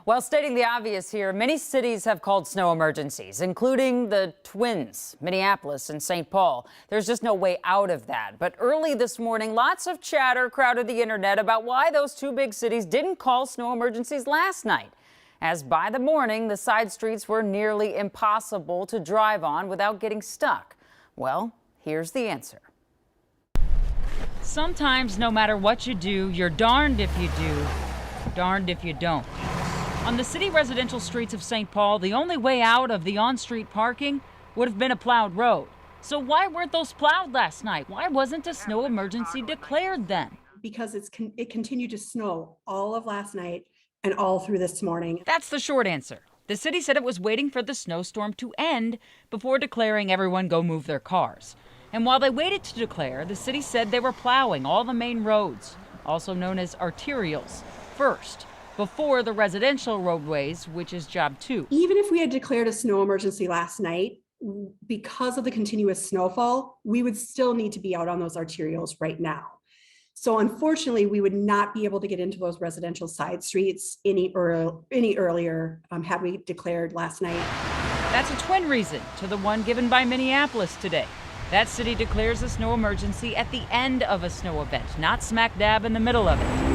While stating the obvious here, many cities have called snow emergencies, including the Twins, Minneapolis and St. Paul. There's just no way out of that. But early this morning, lots of chatter crowded the internet about why those two big cities didn't call snow emergencies last night. As by the morning, the side streets were nearly impossible to drive on without getting stuck. Well, here's the answer. Sometimes, no matter what you do, you're darned if you do, darned if you don't. On the city residential streets of St. Paul, the only way out of the on-street parking would have been a plowed road. So why weren't those plowed last night? Why wasn't a snow emergency declared then? Because it continued to snow all of last night and all through this morning. That's the short answer. The city said it was waiting for the snowstorm to end before declaring everyone go move their cars. And while they waited to declare, the city said they were plowing all the main roads, also known as arterials, first, before the residential roadways, which is job 2. Even if we had declared a snow emergency last night, because of the continuous snowfall, we would still need to be out on those arterials right now. So unfortunately, we would not be able to get into those residential side streets any earlier had we declared last night. That's a twin reason to the one given by Minneapolis today. That city declares a snow emergency at the end of a snow event, not smack dab in the middle of it.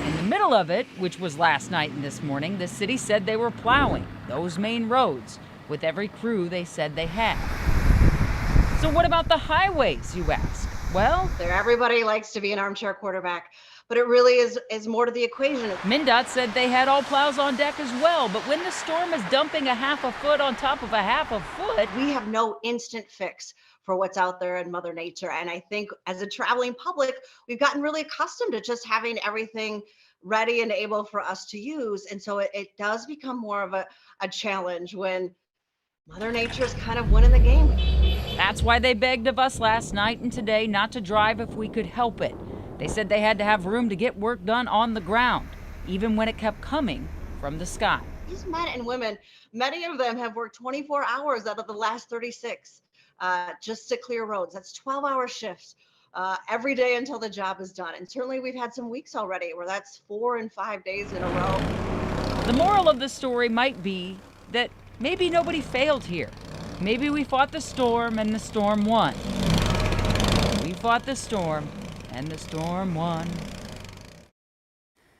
In the middle of it, which was last night and this morning, the city said they were plowing those main roads with every crew they said they had. So what about the highways, you ask? Well, everybody likes to be an armchair quarterback, but it really is more to the equation. MnDOT said they had all plows on deck as well, but when the storm is dumping a half a foot on top of a half a foot, We have no instant fix for what's out there in Mother Nature. And I think as a traveling public, we've gotten really accustomed to just having everything ready and able for us to use. And so it does become more of a challenge when Mother Nature is kind of winning the game. That's why they begged of us last night and today not to drive if we could help it. They said they had to have room to get work done on the ground, even when it kept coming from the sky. These men and women, many of them have worked 24 hours out of the last 36 just to clear roads. That's 12-hour shifts every day until the job is done. And certainly we've had some weeks already where that's 4 and 5 days in a row. The moral of the story might be that maybe nobody failed here. Maybe we fought the storm and the storm won. We fought the storm and the storm won.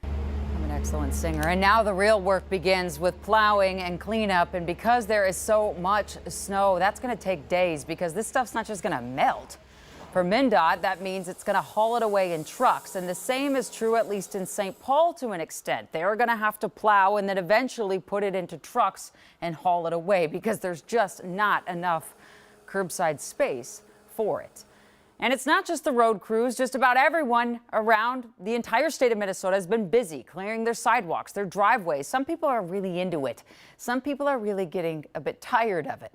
I'm an excellent singer. And now the real work begins with plowing and cleanup. And because there is so much snow, that's going to take days because this stuff's not just going to melt. For MnDOT, that means it's going to haul it away in trucks. And the same is true, at least in St. Paul, to an extent. They're going to have to plow and then eventually put it into trucks and haul it away because there's just not enough curbside space for it. And it's not just the road crews. Just about everyone around the entire state of Minnesota has been busy clearing their sidewalks, their driveways. Some people are really into it. Some people are really getting a bit tired of it.